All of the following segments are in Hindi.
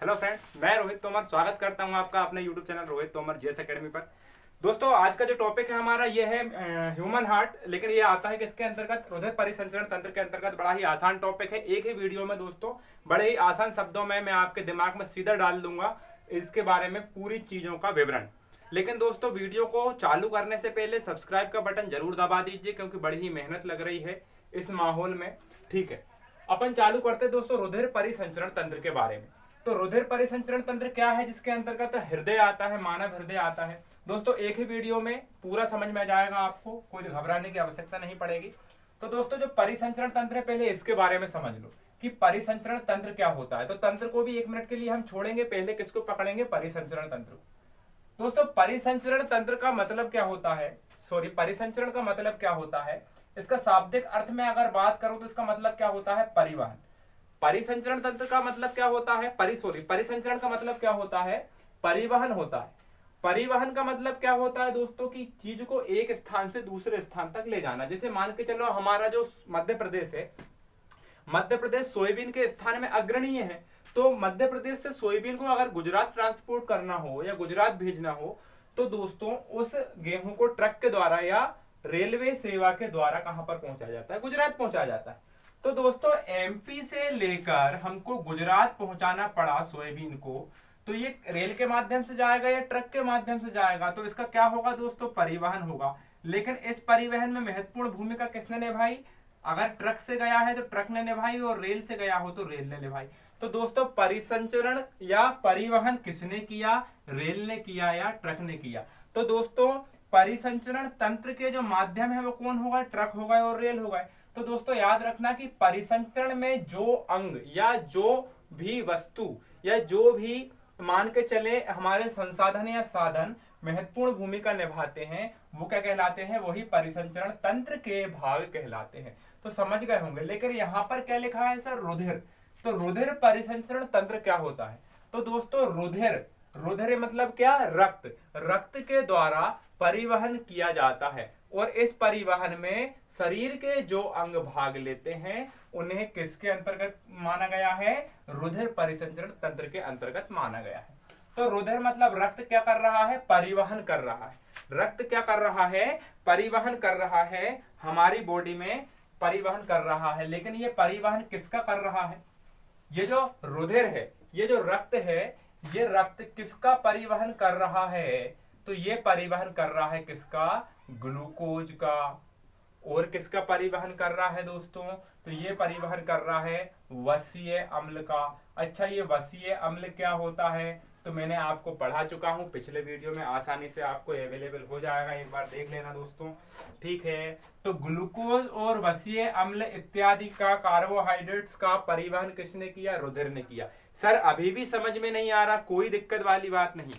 हेलो फ्रेंड्स, मैं रोहित तोमर स्वागत करता हूं आपका अपने YouTube channel Rohit Tomar JS academy पर। दोस्तों, आज का जो टॉपिक है हमारा ये है ह्यूमन हार्ट। लेकिन ये आता है किसके अंतर्गत? हृदय परिसंचरण तंत्र के अंतर्गत। बड़ा ही आसान टॉपिक है, एक ही वीडियो में दोस्तों बड़े ही आसान शब्दों में मैं आपके दिमाग में सीधा डाल दूंगा इसके बारे में पूरी चीजों का विवरण। लेकिन दोस्तों, वीडियो को चालू करने से पहले सब्सक्राइब का बटन जरूर दबा दीजिए, क्योंकि बड़ी ही मेहनत लग रही है इस माहौल में। ठीक है, अपन चालू करते हैं दोस्तों रुधिर परिसंचरण तंत्र के बारे में। तो रुधिर परिसंचरण तंत्र क्या है, जिसके अंतर्गत हृदय आता है, मानव हृदय आता है। दोस्तों, एक ही वीडियो में पूरा समझ में आ जाएगा, आपको कोई घबराने की आवश्यकता नहीं पड़ेगी। तो दोस्तों, जो परिसंचरण तंत्र है, पहले इसके बारे में समझ लो कि परिसंचरण तंत्र क्या होता है। तो तंत्र को भी 1 मिनट के लिए हम छोड़ेंगे, पहले किसको पकड़ेंगे? परिसंचरण तंत्र को। दोस्तों, परिसंचरण तंत्र का मतलब क्या होता है? परिसंचरण का मतलब क्या होता है? इसका शाब्दिक अर्थ में अगर बात करूं तो इसका मतलब क्या होता है? परिवहन। परिसंचरण तंत्र का मतलब क्या होता है? परिसंचरण का मतलब क्या होता है? परिवहन होता है। परिवहन का मतलब क्या होता है दोस्तों? कि चीज को एक स्थान से दूसरे स्थान तक ले जाना। जैसे मान के चलो, हमारा जो मध्य प्रदेश है, मध्य प्रदेश सोयाबीन के स्थान में अग्रणीय है। तो मध्य प्रदेश से सोयाबीन को अगर गुजरात ट्रांसपोर्ट करना हो या गुजरात भेजना हो, तो दोस्तों उस गेहूं को ट्रक के द्वारा या रेलवे सेवा के द्वारा कहां पर पहुंचाया जाता है? गुजरात पहुंचाया जाता है। तो दोस्तों, एमपी से लेकर हमको गुजरात पहुंचाना पड़ा सोयाबीन को, तो ये रेल के माध्यम से जाएगा या ट्रक के माध्यम से जाएगा? तो इसका क्या होगा दोस्तों? परिवहन होगा। लेकिन इस परिवहन में महत्वपूर्ण भूमिका किसने निभाई? अगर ट्रक से गया है तो ट्रक ने निभाई, और रेल से गया हो तो रेल ने निभाई। तो दोस्तों, परिसंचरण या परिवहन किसने किया? रेल ने किया या ट्रक ने किया? तो दोस्तों, परिसंचरण तंत्र के जो माध्यम है वो कौन होगा? ट्रक होगा और रेल होगा। तो दोस्तों, याद रखना कि परिसंचरण में जो अंग या जो भी वस्तु या जो भी मान के चले हमारे संसाधन या साधन महत्वपूर्ण भूमिका निभाते हैं, वो क्या कहलाते हैं? वही परिसंचरण तंत्र के भाग कहलाते हैं। तो समझ गए होंगे। लेकिन यहां पर क्या लिखा है सर? रुधिर। तो रुधिर परिसंचरण तंत्र क्या होता है? तो दोस्तों, रुधिर रुधिर मतलब क्या? रक्त। रक्त के द्वारा परिवहन किया जाता है, और इस परिवहन में शरीर के जो अंग भाग लेते हैं उन्हें किसके अंतर्गत माना गया है? रुधिर परिसंचरण तंत्र के अंतर्गत माना गया है। तो रुधिर मतलब रक्त क्या कर रहा है? परिवहन कर रहा है। रक्त क्या कर रहा है? परिवहन कर रहा है, हमारी बॉडी में परिवहन कर रहा है। लेकिन ये परिवहन किसका कर रहा है? ये जो रुधिर है, ये जो रक्त है, ये रक्त किसका परिवहन कर रहा है? तो ये परिवहन कर रहा है किसका? ग्लूकोज का। और किसका परिवहन कर रहा है दोस्तों? तो ये परिवहन कर रहा है वसीय अम्ल का। अच्छा, ये वसीय अम्ल क्या होता है? तो मैंने आपको पढ़ा चुका हूं पिछले वीडियो में, आसानी से आपको अवेलेबल हो जाएगा, एक बार देख लेना दोस्तों। ठीक है, तो ग्लूकोज और वसीय अम्ल इत्यादि का, कार्बोहाइड्रेट्स का परिवहन किसने किया? रुधिर ने किया। सर, अभी भी समझ में नहीं आ रहा? कोई दिक्कत वाली बात नहीं।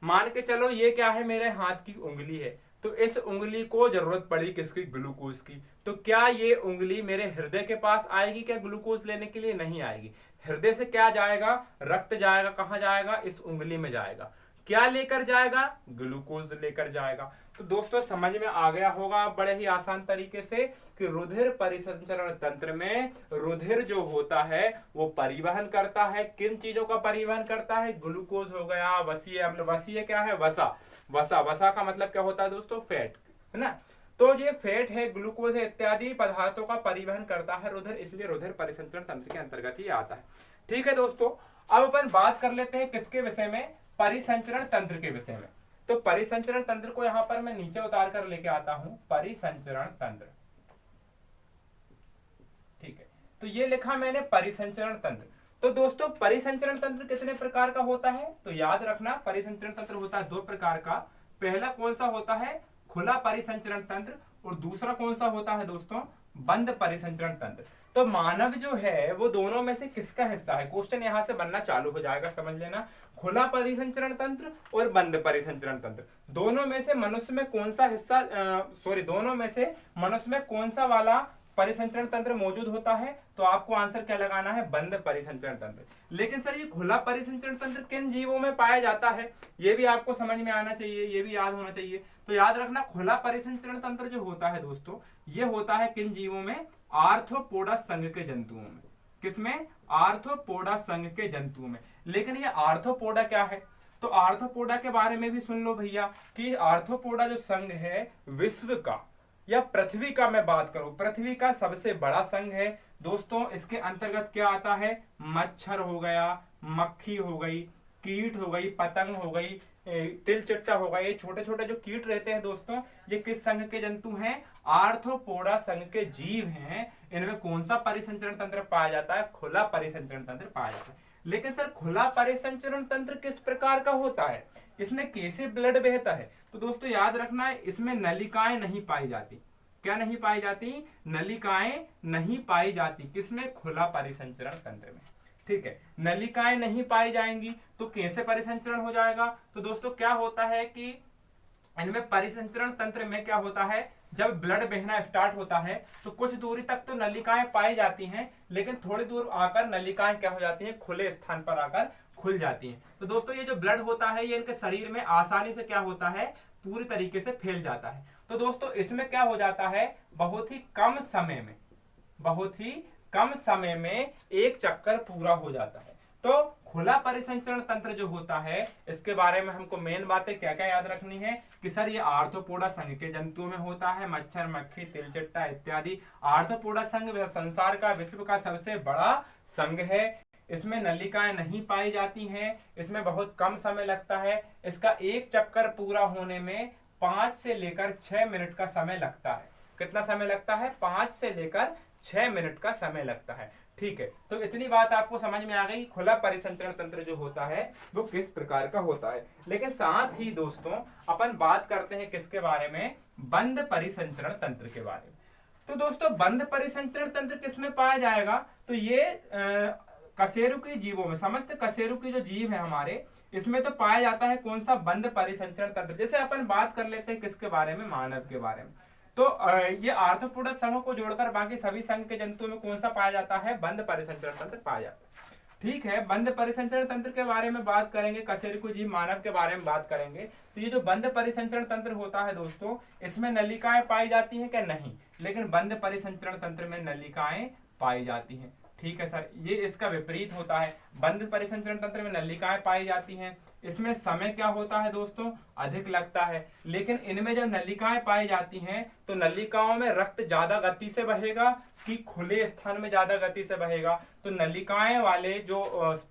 मान के चलो ये क्या है? मेरे हाथ की उंगली है। तो इस उंगली को जरूरत पड़ी किसकी? ग्लूकोज की। तो क्या ये उंगली मेरे हृदय के पास आएगी क्या ग्लूकोज लेने के लिए? नहीं आएगी। हृदय से क्या जाएगा? रक्त जाएगा। कहां जाएगा? इस उंगली में जाएगा। क्या लेकर जाएगा? ग्लूकोज लेकर जाएगा। तो दोस्तों, समझ में आ गया होगा बड़े ही आसान तरीके से कि रुधिर परिसंचरण तंत्र में रुधिर जो होता है वो परिवहन करता है। किन चीजों का परिवहन करता है? ग्लूकोज हो गया, वसीय अम्ल। वसीय क्या है? वसा। वसा, वसा का मतलब क्या होता है दोस्तों? फैट, है ना? तो ये फैट है, ग्लूकोज है, इत्यादि पदार्थों का परिवहन करता है रुधिर, इसलिए रुधिर परिसंचरण तंत्र के अंतर्गत ही आता है। ठीक है दोस्तों, अब अपन बात कर लेते हैं किसके विषय में? परिसंचरण तंत्र के विषय में। तो परिसंचरण तंत्र को यहां पर मैं नीचे उतार कर लेके आता हूं, परिसंचरण तंत्र। ठीक है, तो ये लिखा मैंने परिसंचरण तंत्र। तो दोस्तों, परिसंचरण तंत्र कितने प्रकार का होता है? तो याद रखना, परिसंचरण तंत्र होता है 2 प्रकार का। पहला कौन सा होता है? खुला परिसंचरण तंत्र। और दूसरा कौन सा होता है दोस्तों? बंद परिसंचरण तंत्र। तो मानव जो है वो दोनों में से किसका हिस्सा है? क्वेश्चन यहां से बनना चालू हो जाएगा, समझ लेना। खुला परिसंचरण तंत्र और बंद परिसंचरण तंत्र, दोनों में से मनुष्य में कौन सा हिस्सा दोनों में से मनुष्य में कौन सा वाला परिसंचरण तंत्र मौजूद होता है? तो आपको आंसर क्या लगाना है? बंद परिसंचरण तंत्र। लेकिन सर, ये खुला परिसंचरण तंत्र किन जीवों में पाया जाता है? ये भी आपको समझ में आना चाहिए, ये भी याद होना चाहिए। तो याद रखना, खुला परिसंचरण तंत्र जो होता है दोस्तों, ये होता है किन जीवों में? आर्थ्रोपोडा संघ के जंतुओं में। किसमें? आर्थ्रोपोडा संघ के जंतुओं में। लेकिन ये आर्थ्रोपोडा क्या है? तो आर्थ्रोपोडा के बारे में भी सुन लो भैया कि आर्थ्रोपोडा जो संघ है विश्व का या पृथ्वी का मैं बात करूं, पृथ्वी का सबसे बड़ा संघ है दोस्तों। इसके अंतर्गत क्या आता है? मच्छर हो गया, मक्खी हो गई, कीट हो गई, पतंग हो गई, तिल चिट्टा हो गया। ये छोटे छोटे जो कीट रहते हैं दोस्तों, ये किस संघ के जंतु हैं? आर्थ्रोपोडा संघ के जीव हैं। इनमें कौन सा परिसंचरण तंत्र पाया जाता है? खुला परिसंचरण तंत्र पाया जाता है। लेकिन सर खुला परिसंचरण तंत्र किस प्रकार का होता है? इसमें कैसे ब्लड बहता है? तो दोस्तों याद रखना है, इसमें नलिकाएं नहीं पाई जाती। क्या नहीं पाई जाती? नलिकाएं नहीं पाई जाती। किसमें? खुला परिसंचरण तंत्र में। ठीक है, नलिकाएं नहीं पाई जाएंगी तो कैसे परिसंचरण हो जाएगा? तो दोस्तों क्या होता है कि इनमें परिसंचरण तंत्र में क्या होता है, जब ब्लड बहना स्टार्ट होता है तो कुछ दूरी तक तो नलिकाएं पाई जाती हैं, लेकिन थोड़ी दूर आकर नलिकाएं क्या हो जाती हैं? खुले स्थान पर आकर खुल जाती हैं। तो दोस्तों ये जो ब्लड होता है ये इनके शरीर में आसानी से क्या होता है? पूरी तरीके से फैल जाता है। तो दोस्तों इसमें क्या हो जाता है? बहुत ही कम समय में एक चक्कर पूरा हो जाता है। तो खुला परिसंचरण तंत्र जो होता है इसके बारे में हमको मेन बातें क्या क्या याद रखनी है कि सर ये आर्थ्रोपोडा संघ के जंतुओं में होता है। मच्छर, मक्खी, तिलचट्टा इत्यादि। आर्थ्रोपोडा संघ संसार का, विश्व का सबसे बड़ा संघ है। इसमें नलिकाएं नहीं पाई जाती हैं, इसमें बहुत कम समय लगता है। इसका एक चक्कर पूरा होने में 5 से लेकर 6 मिनट का समय लगता है। कितना समय लगता है? 5 से लेकर 6 मिनट का समय लगता है। ठीक है, तो इतनी बात आपको समझ में आ गई खुला परिसंचरण तंत्र जो होता है वो किस प्रकार का होता है। लेकिन साथ ही दोस्तों अपन बात करते हैं किसके बारे में? बंद परिसंचरण तंत्र के बारे में। तो दोस्तों बंद परिसंचरण तंत्र किसमें पाया जाएगा? तो ये कशेरुकी जीवों में, समस्त कशेरुकी जो जीव है हमारे, इसमें तो पाया जाता है कौन सा? बंद परिसंचरण तंत्र। जैसे अपन बात कर लेते हैं किसके बारे में? मानव के बारे में। तो ये आर्थ्रोपोडा संघ को जोड़कर बाकी सभी संघ के जंतुओं में कौन सा पाया जाता है? बंद परिसंचरण तंत्र पाया जाता है। ठीक है, बंद परिसंचरण तंत्र के बारे में बात करेंगे, कशेरुकी जीव मानव के बारे में बात करेंगे। तो ये जो बंद परिसंचरण तंत्र होता है दोस्तों, इसमें नलिकाएं पाई जाती हैं क्या? नहीं। लेकिन बंद परिसंचरण तंत्र में नलिकाएं पाई जाती हैं। ठीक है सर, ये इसका विपरीत होता है। बंद परिसंचरण तंत्र में नलिकाएं पाई जाती हैं, इसमें समय क्या होता है दोस्तों? अधिक लगता है। लेकिन इनमें जब नलिकाएं पाई जाती हैं तो नलिकाओं में रक्त ज्यादा गति से बहेगा कि खुले स्थान में ज्यादा गति से बहेगा? तो नलिकाएं वाले जो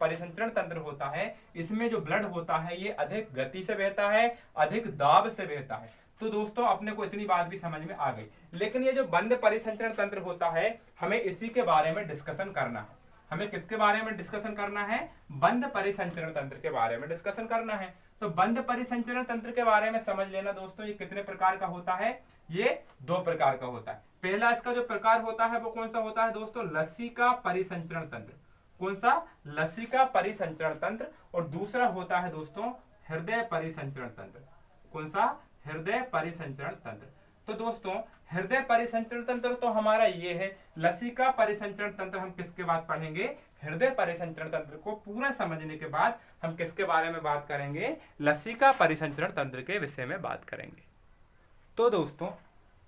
परिसंचरण तंत्र होता है इसमें जो ब्लड होता है ये अधिक गति से बहता है, अधिक दाब से बहता है। तो दोस्तों अपने को इतनी बात भी समझ में आ गई। लेकिन ये जो बंद परिसंचरण तंत्र होता है हमें इसी के बारे में डिस्कशन करना है। हमें किसके बारे में डिस्कशन करना है? बंद परिसंचरण तंत्र के बारे में डिस्कशन करना है। तो बंद परिसंचरण तंत्र के बारे में समझ लेना दोस्तों, ये कितने प्रकार का होता है? ये 2 प्रकार का होता है। पहला इसका जो प्रकार होता है वो कौन सा होता है दोस्तों? लसिका परिसंचरण तंत्र। कौन सा? लसिका परिसंचरण तंत्र। और दूसरा होता है दोस्तों हृदय परिसंचरण तंत्र। कौन सा? हृदय परिसंचरण तंत्र। तो दोस्तों हृदय परिसंचरण तंत्र तो हमारा ये है। लसिका परिसंचरण तंत्र हम किसके बाद पढ़ेंगे? हृदय परिसंचरण तंत्र को पूरा समझने के बाद हम किसके बारे में बात करेंगे? लसिका परिसंचरण तंत्र के विषय में बात करेंगे। तो दोस्तों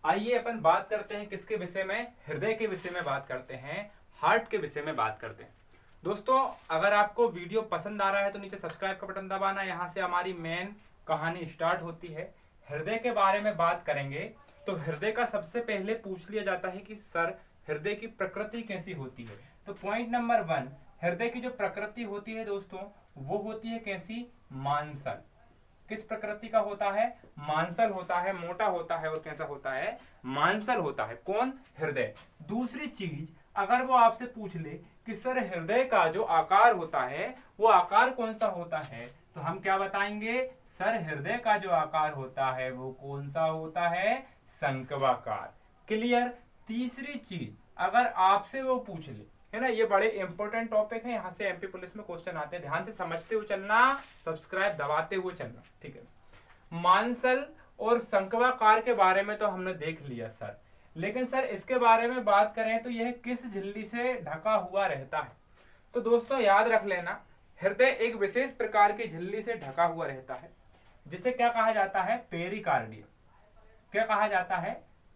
आइए अपन बात करते हैं किसके विषय में? हृदय के विषय में बात करते हैं, हार्ट के विषय में बात करते हैं। दोस्तों अगर आपको वीडियो पसंद आ रहा है तो नीचे सब्सक्राइब का बटन दबाना। यहाँ से हमारी मेन कहानी स्टार्ट होती है। हृदय के बारे में बात करेंगे तो हृदय का सबसे पहले पूछ लिया जाता है कि सर हृदय की प्रकृति कैसी होती है? तो पॉइंट नंबर 1, हृदय की जो प्रकृति होती है दोस्तों वो होती है कैसी? मांसल। किस प्रकृति का होता है? मांसल होता है, मोटा होता है। और कैसा होता है? मांसल होता है। कौन? हृदय। दूसरी चीज अगर वो आपसे पूछ ले कि सर हृदय का जो आकार होता है वो आकार कौन सा होता है, तो हम क्या बताएंगे? सर हृदय का जो आकार होता है वो कौन सा होता है? शंक्वाकार। क्लियर? तीसरी चीज अगर आपसे वो पूछ ले, है ना, ये बड़े इंपॉर्टेंट टॉपिक है, यहाँ से एमपी पुलिस में क्वेश्चन आते हैं, ध्यान से समझते हुए चलना, सब्सक्राइब दबाते हुए चलना। ठीक है, मांसल और शंक्वाकार के बारे में तो हमने देख लिया सर, लेकिन सर इसके बारे में बात करें तो यह किस झिल्ली से ढका हुआ रहता है? तो दोस्तों याद रख लेना, हृदय एक विशेष प्रकार की झिल्ली से ढका हुआ रहता है जिसे क्या कहा जाता है? पेरिकार्डियम। क्या कहा जाता है?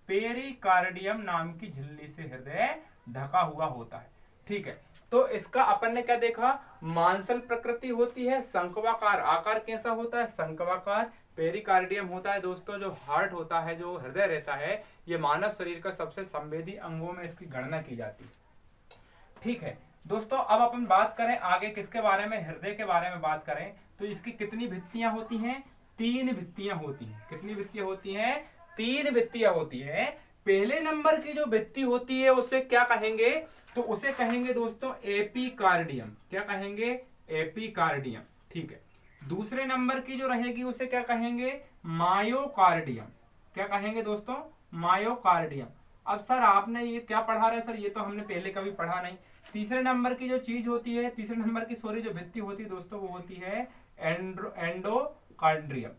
पेरिकार्डियम नाम की झिल्ली से हृदय ढका हुआ होता है। ठीक है, तो इसका अपन ने क्या देखा, मांसल प्रकृति होती है, शंक्वाकार, आकार कैसा होता है, शंक्वाकार, पेरिकार्डियम होता है दोस्तों। जो हार्ट होता है, जो हृदय रहता है, ये मानव शरीर का सबसे संवेदी अंगों में इसकी गणना की जाती है। ठीक है दोस्तों, अब अपन बात करें आगे किसके बारे में, हृदय के बारे में बात करें तो इसकी कितनी भित्तियां होती हैं, 3 भित्तियां होती हैं। कितनी भित्तियां होती हैं, 3 भित्तियां होती हैं। पहले नंबर की जो भित्ति होती है उसे क्या कहेंगे, तो उसे कहेंगे दोस्तों एपिकार्डियम। क्या कहेंगे, एपिकार्डियम। ठीक है, दूसरे नंबर की जो रहेगी उसे क्या कहेंगे, मायोकार्डियम। क्या कहेंगे दोस्तों, मायोकार्डियम। अब सर आपने ये क्या पढ़ा रहे सर, ये तो हमने पहले कभी पढ़ा नहीं। तीसरे नंबर की जो चीज होती है, तीसरे नंबर की सॉरी जो भित्ति होती है दोस्तों, वो होती है एंडोकार्डियम।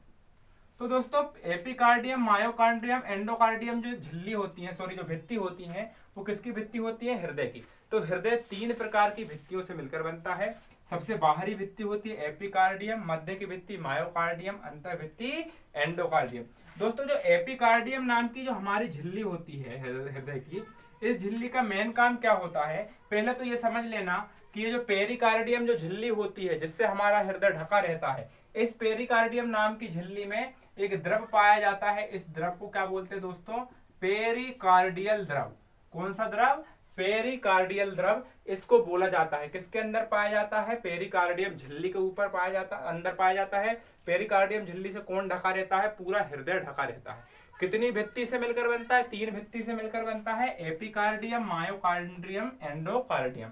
तो दोस्तों एपिकार्डियम, मायोकार्डियम, एंडोकार्डियम जो झिल्ली होती है, सॉरी जो भित्ति होती है, वो किसकी भित्ति होती है, हृदय की। तो हृदय 3 प्रकार की भित्तियों से मिलकर बनता है। सबसे बाहरी भित्ति होती है एपिकार्डियम, मध्य की भित्ति मायोकार्डियम, अंतर भित्ति एंडोकार्डियम। दोस्तों जो एपिकार्डियम नाम की जो हमारी झिल्ली होती है हृदय की, इस झिल्ली का मेन काम क्या होता है, पहले तो ये समझ लेना कि ये जो पेरिकार्डियम जो झिल्ली होती है जिससे हमारा हृदय ढका रहता है, इस पेरिकार्डियम नाम की झिल्ली में एक द्रव पाया जाता है। इस द्रव को क्या बोलते हैं दोस्तों, पेरिकार्डियल द्रव। कौन सा द्रव, पेरिकार्डियल द्रव इसको बोला जाता है। किसके अंदर पाया जाता है, पेरिकार्डियम झिल्ली के ऊपर पाया जाता है, अंदर पाया जाता है। पेरिकार्डियम झिल्ली से कौन ढका रहता है, पूरा हृदय ढका रहता है। कितनी भित्ति से मिलकर बनता है, 3 भित्ति से मिलकर बनता है, एपिकार्डियम, मायोकार्डियम, एंडोकार्डियम।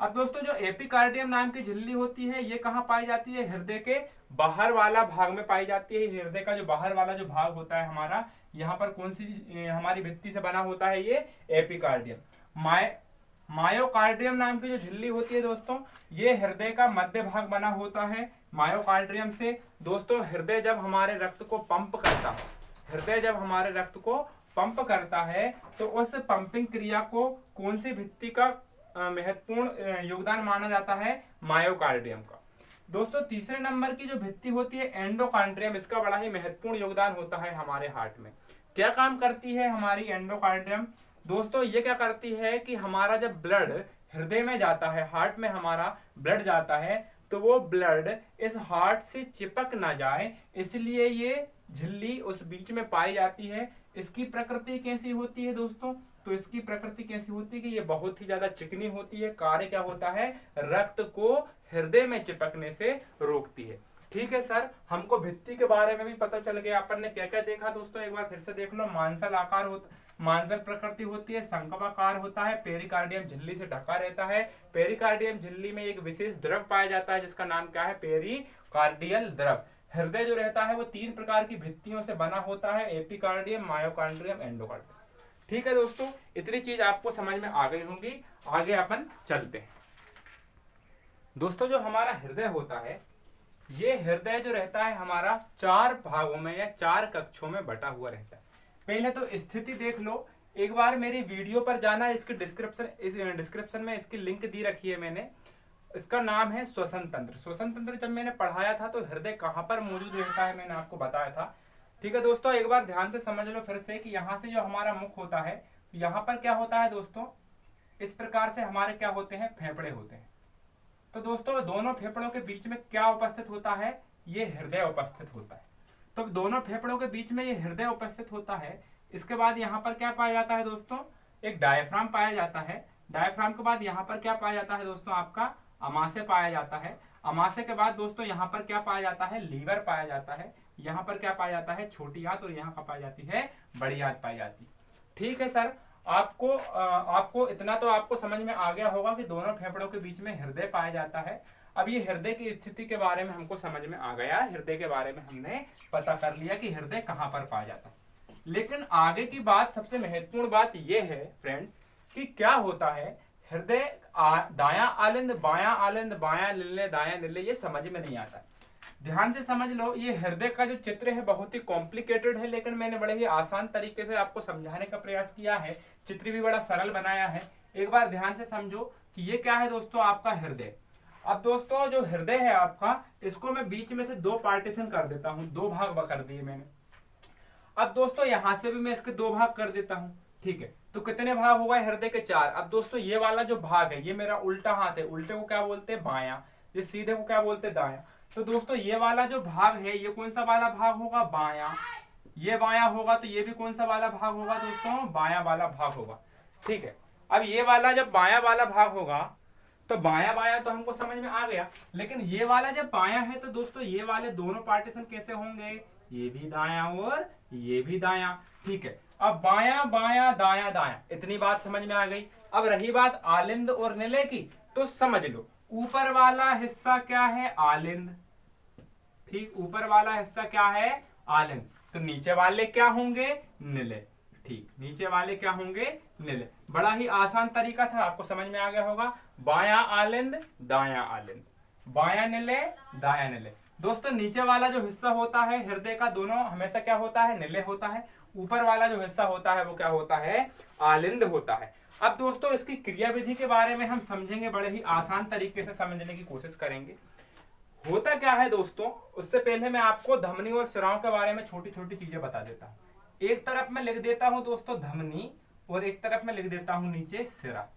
अब दोस्तों जो एपिकार्डियम नाम की झिल्ली होती है ये कहाँ पाई जाती है, हृदय के बाहर वाला भाग में पाई जाती है। हृदय का जो बाहर वाला जो भाग होता है हमारा, यहाँ पर कौन सी हमारी भित्ति से बना होता है, ये एपिकार्डियम। मायोकार्डियम नाम की जो झिल्ली होती है दोस्तों, ये हृदय का मध्य भाग बना होता है मायोकार्डियम से। दोस्तों हृदय जब हमारे रक्त को पंप करता है, हृदय जब हमारे रक्त को पंप करता है तो उस पंपिंग क्रिया को कौन सी भित्ति का महत्वपूर्ण योगदान माना जाता है, मायोकार्डियम का। दोस्तों तीसरे नंबर की जो भित्ति होती है एंडोकार्डियम, इसका बड़ा ही महत्वपूर्ण योगदान होता है हमारे हार्ट में। क्या काम करती है हमारी एंडोकार्डियम, दोस्तों ये क्या करती है कि हमारा जब ब्लड हृदय में जाता है, हार्ट में हमारा ब्लड जाता है, तो वो ब्लड इस हार्ट से चिपक ना जाए, इसलिए ये झिल्ली उस बीच में पाई जाती है। इसकी प्रकृति कैसी होती है दोस्तों, तो इसकी प्रकृति कैसी होती है कि ये बहुत ही ज्यादा चिकनी होती है। कार्य क्या होता है, रक्त को हृदय में चिपकने से रोकती है। ठीक है सर, हमको भित्ति के बारे में भी पता चल गया। अपन ने क्या क्या देखा दोस्तों, एक बार फिर से देख लो। मांसल आकार होता, मांसल प्रकृति होती है, शंक्वाकार होता है, पेरिकार्डियम झिल्ली से ढका रहता है। पेरिकार्डियम झिल्ली में एक विशेष द्रव पाया जाता है जिसका नाम क्या है, पेरिकार्डियल द्रव। हृदय जो रहता है वो 3 प्रकार की भित्तियों से बना होता है, एपिकार्डियम, मायोकार्डियम, एंडोकार्डियम। ठीक है दोस्तों, इतनी चीज आपको समझ में आ गई होंगी। आगे अपन चलते हैं। दोस्तों जो हमारा हृदय होता है, ये हृदय जो रहता है हमारा 4 भागों में या 4 कक्षों में बटा हुआ रहता है। पहले तो स्थिति देख लो, एक बार मेरी वीडियो पर जाना, इसके डिस्क्रिप्शन में इसकी लिंक दी रखी है मैंने। इसका नाम है श्वसन तंत्र। श्वसन तंत्र जब मैंने पढ़ाया था तो हृदय कहाँ पर मौजूद रहता है मैंने आपको बताया था। ठीक है दोस्तों, एक बार ध्यान से समझ लो फिर से कि यहाँ से जो हमारा मुख होता है, यहाँ पर क्या होता है दोस्तों, इस प्रकार से हमारे क्या होते हैं, फेफड़े होते हैं। तो दोस्तों दोनों फेफड़ों के बीच में क्या उपस्थित होता है, ये हृदय उपस्थित होता है। तो दोनों फेफड़ों के बीच में ये हृदय उपस्थित होता है। इसके बाद यहाँ पर क्या पाया जाता है दोस्तों, एक डायफ्राम पाया जाता है। डायफ्राम के बाद यहाँ पर क्या पाया जाता है दोस्तों, आपका अमाशय पाया जाता है। अमाशय के बाद दोस्तों यहाँ पर क्या पाया जाता है, लीवर पाया जाता है। यहाँ पर क्या पाया जाता है, छोटी आंत, और यहाँ का पाई जाती है बड़ी आंत पाई जाती है। ठीक है सर, आपको इतना तो आपको समझ में आ गया होगा कि दोनों फेफड़ों के बीच में हृदय पाया जाता है। अब ये हृदय की स्थिति के बारे में हमको समझ में आ गया, हृदय के बारे में हमने पता कर लिया कि हृदय कहाँ पर पाया जाता है। लेकिन आगे की बात, सबसे महत्वपूर्ण बात यह है फ्रेंड्स कि क्या होता है, हृदय दायां आलिंद, बायां आलिंद, बायां निल्ले, दायां निल्ले, ये समझ में नहीं आता। ध्यान से समझ लो, ये हृदय का जो चित्र है बहुत ही कॉम्प्लिकेटेड है, लेकिन मैंने बड़े ही आसान तरीके से आपको समझाने का प्रयास किया है। चित्र भी बड़ा सरल बनाया है। एक बार ध्यान से समझो कि ये क्या है दोस्तों, आपका हृदय। अब दोस्तों जो हृदय है आपका, इसको मैं बीच में से 2 पार्टीशन कर देता हूं, 2 भाग कर दिए मैंने। अब दोस्तों यहां से भी मैं इसके 2 भाग कर देता हूं। ठीक है, तो कितने भाग हो गए हृदय के? 4। अब दोस्तों ये वाला जो भाग है, ये मेरा उल्टा हाथ है, उल्टे को क्या बोलते हैं? बायां। ये सीधे को क्या बोलते हैं? दायां। तो दोस्तों ये वाला जो भाग है, ये कौन सा वाला भाग होगा? बायां। ये बायां होगा तो ये भी कौन सा वाला भाग होगा दोस्तों? बायां वाला भाग होगा। ठीक है। अब ये वाला जब बायां वाला भाग होगा तो बायां बायां तो हमको समझ में आ गया, लेकिन ये वाला जब बायां है तो दोस्तों ये वाले दोनों पार्टीशन कैसे होंगे? ये भी दायां और ये भी दायां। ठीक है। अब बायां बायां दायां दायां, इतनी बात समझ में आ गई। अब रही बात आलिंद और निलय की, तो समझ लो ऊपर वाला हिस्सा क्या है? आलिंद। ठीक, ऊपर वाला हिस्सा क्या है? आलिंद। तो नीचे वाले क्या होंगे? निलय। ठीक, नीचे वाले क्या होंगे? निलय। बड़ा ही आसान तरीका था, आपको समझ में आ गया होगा। बायां आलिंद दायां आलिंद, बायां निलय दायां निलय। दोस्तों नीचे वाला जो हिस्सा होता है हृदय का, दोनों हमेशा क्या होता है? निलय होता है। ऊपर वाला जो हिस्सा होता है वो क्या होता है? आलिंद होता है। अब दोस्तों इसकी क्रिया विधि के बारे में हम समझेंगे, बड़े ही आसान तरीके से समझने की कोशिश करेंगे। होता क्या है दोस्तों, उससे पहले मैं आपको धमनी और सिराओं के बारे में छोटी छोटी चीजें बता देता हूं। एक तरफ मैं लिख देता हूं दोस्तों धमनी, और एक तरफ मैं लिख देता हूं नीचे सिरा।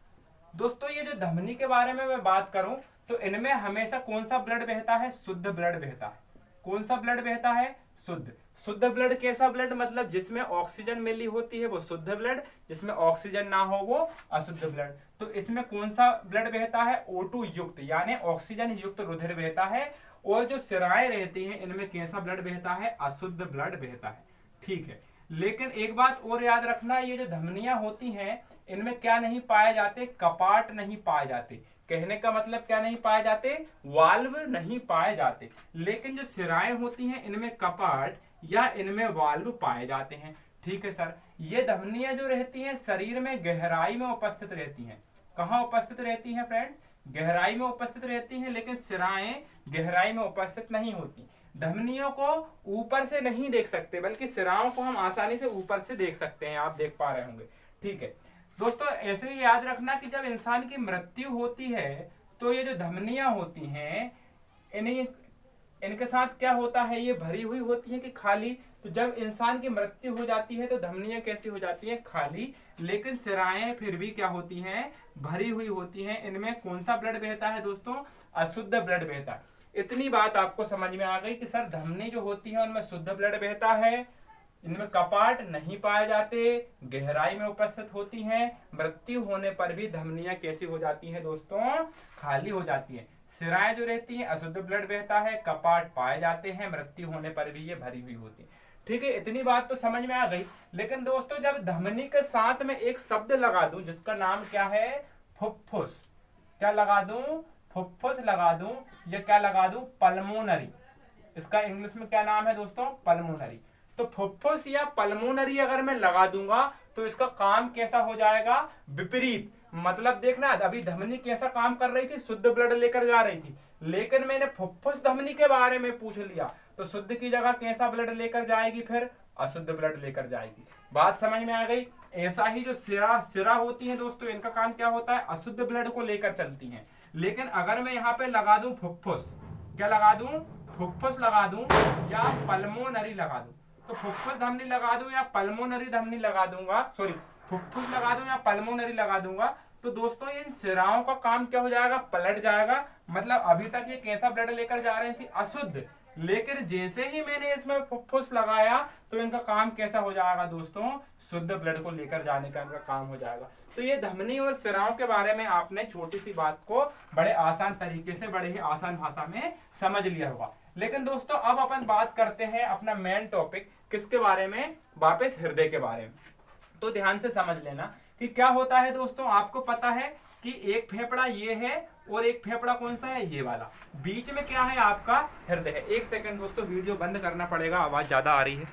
दोस्तों ये जो धमनी के बारे में मैं बात करूं तो इनमें हमेशा कौन सा ब्लड बहता है? शुद्ध ब्लड बहता है। कौन सा ब्लड बहता है? शुद्ध। शुद्ध ब्लड कैसा ब्लड? मतलब जिसमें ऑक्सीजन मिली होती है वो शुद्ध ब्लड, जिसमें ऑक्सीजन ना हो वो अशुद्ध ब्लड। तो इसमें कौन सा ब्लड बहता है? O2 युक्त, यानी ऑक्सीजन युक्त रुधिर बहता है। और जो सिराएं रहती हैं इनमें कैसा ब्लड बहता है? अशुद्ध ब्लड बहता है। ठीक है। लेकिन एक बात और याद रखना, ये जो धमनियां होती हैं इनमें क्या नहीं पाए जाते? कपाट नहीं पाए जाते। कहने का मतलब क्या नहीं पाए जाते? वाल्व नहीं पाए जाते। लेकिन जो सिराएं होती हैं इनमें कपाट या इनमें वाल्व पाए जाते हैं। ठीक है सर। ये धमनियां जो रहती हैं शरीर में गहराई में उपस्थित रहती हैं। कहां उपस्थित रहती हैं फ्रेंड्स? गहराई में उपस्थित रहती हैं, लेकिन सिराएं गहराई में उपस्थित नहीं होती। धमनियों को ऊपर से नहीं देख सकते, बल्कि सिराओं को हम आसानी से ऊपर से देख सकते हैं, आप देख पा रहे होंगे। ठीक है दोस्तों, ऐसे ही याद रखना कि जब इंसान की मृत्यु होती है तो ये जो धमनियां होती हैं इनके साथ क्या होता है? ये भरी हुई होती है कि खाली? तो जब इंसान की मृत्यु हो जाती है तो धमनियां कैसी हो जाती हैं? खाली। लेकिन सिराएं फिर भी क्या होती हैं? भरी हुई होती हैं। इनमें कौन सा ब्लड बहता है दोस्तों? अशुद्ध ब्लड बहता है। इतनी बात आपको समझ में आ गई कि सर धमनी जो होती है उनमें शुद्ध ब्लड बहता है, इनमें कपाट नहीं पाए जाते, गहराई में उपस्थित होती हैं। मृत्यु होने पर भी धमनियां कैसी हो जाती हैं दोस्तों? खाली हो जाती हैं। सिराएं जो रहती हैं अशुद्ध ब्लड बहता है, कपाट पाए जाते हैं, मृत्यु होने पर भी ये भरी हुई होती है। ठीक है, इतनी बात तो समझ में आ गई। लेकिन दोस्तों जब धमनी के साथ में एक शब्द लगा दूं जिसका नाम क्या है? फुफ्फुस। क्या लगा दूं? फुफ्फुस लगा दूं, या क्या लगा दूं? पल्मोनरी। इसका इंग्लिश में क्या नाम है दोस्तों? पल्मोनरी। तो फुफ्फुस या पल्मोनरी अगर मैं लगा दूंगा तो इसका काम कैसा हो जाएगा? विपरीत। मतलब देखना, अभी धमनी कैसा काम कर रही थी? शुद्ध ब्लड लेकर जा रही थी, लेकिन मैंने फुफ्फुस धमनी के बारे में पूछ लिया तो शुद्ध की जगह कैसा ब्लड लेकर जाएगी? फिर अशुद्ध ब्लड लेकर जाएगी। बात समझ में आ गई? ऐसा ही जो सिरा होती है दोस्तों, इनका काम क्या होता है? अशुद्ध ब्लड को लेकर चलती हैं। लेकिन अगर मैं यहाँ पे लगा दूं फुफ्फुस, क्या लगा दूं? फुफ्फुस लगा दूं या पल्मोनरी लगा दूं, तो फुफ्फुस धमनी लगा दूं या पल्मोनरी धमनी लगा दूंगा, सॉरी फुफ्फुस लगा दूं या पल्मोनरी लगा दूंगा, तो दोस्तों इन सिराओं का काम क्या हो जाएगा? पलट जाएगा। मतलब अभी तक ये कैसा ब्लड लेकर जा रही थी? अशुद्ध। लेकिन जैसे ही मैंने इसमें फुफ्फुस लगाया तो इनका काम कैसा हो जाएगा दोस्तों? शुद्ध ब्लड को लेकर जाने का इनका काम हो जाएगा। तो ये धमनी और सिराओं के बारे में आपने छोटी सी बात को बड़े आसान तरीके से, बड़े ही आसान भाषा में समझ लिया होगा। लेकिन दोस्तों अब अपन बात करते हैं अपना मेन टॉपिक किसके बारे में? वापस हृदय के बारे में। तो ध्यान से समझ लेना कि क्या होता है दोस्तों। आपको पता है कि एक फेफड़ा ये है और एक फेफड़ा कौन सा है? ये वाला। बीच में क्या है? आपका हृदय है। एक सेकंड दोस्तों, वीडियो बंद करना पड़ेगा, आवाज ज्यादा आ रही है।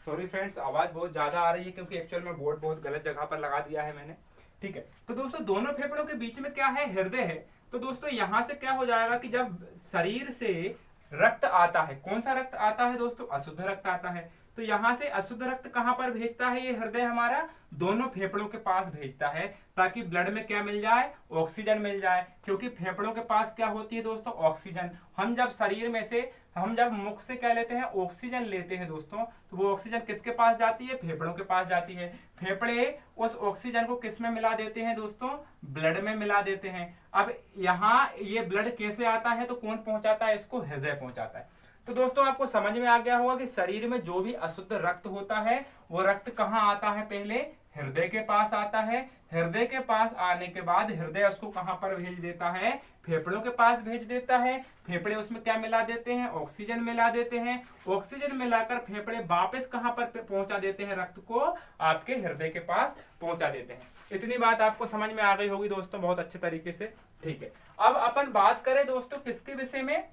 सॉरी फ्रेंड्स, आवाज बहुत ज्यादा आ रही है क्योंकि एक्चुअल में बोर्ड बहुत गलत जगह पर लगा दिया है मैंने। ठीक है, तो दोस्तों दोनों फेफड़ों के बीच में क्या है? हृदय है। तो दोस्तों यहां से क्या हो जाएगा कि जब शरीर से रक्त आता है, कौन सा रक्त आता है दोस्तों? अशुद्ध रक्त आता है। तो यहाँ से अशुद्ध रक्त कहाँ पर भेजता है ये हृदय हमारा? दोनों फेफड़ों के पास भेजता है, ताकि ब्लड में क्या मिल जाए? ऑक्सीजन मिल जाए। क्योंकि फेफड़ों के पास क्या होती है दोस्तों? ऑक्सीजन। हम जब शरीर में से, हम जब मुख से क्या लेते हैं? ऑक्सीजन लेते हैं दोस्तों, तो वो ऑक्सीजन किसके पास जाती है? फेफड़ों के पास जाती है। फेफड़े उस ऑक्सीजन को किस में मिला देते हैं दोस्तों? ब्लड में मिला देते हैं। अब यहाँ ये ब्लड कैसे आता है? तो कौन पहुंचाता है इसको? हृदय पहुंचाता है। तो दोस्तों आपको समझ में आ गया होगा कि शरीर में जो भी अशुद्ध रक्त होता है वो रक्त कहाँ आता है? पहले हृदय के पास आता है। हृदय के पास आने के बाद हृदय उसको कहां पर भेज देता है? फेफड़ों के पास भेज देता है। फेफड़े उसमें क्या मिला देते हैं? ऑक्सीजन मिला देते हैं। ऑक्सीजन मिलाकर फेफड़े वापस कहां पर पहुंचा देते हैं? रक्त को आपके हृदय के पास पहुंचा देते हैं। इतनी बात आपको समझ में आ गई होगी दोस्तों बहुत अच्छे तरीके से। ठीक है, अब अपन बात करें दोस्तों किसके विषय में?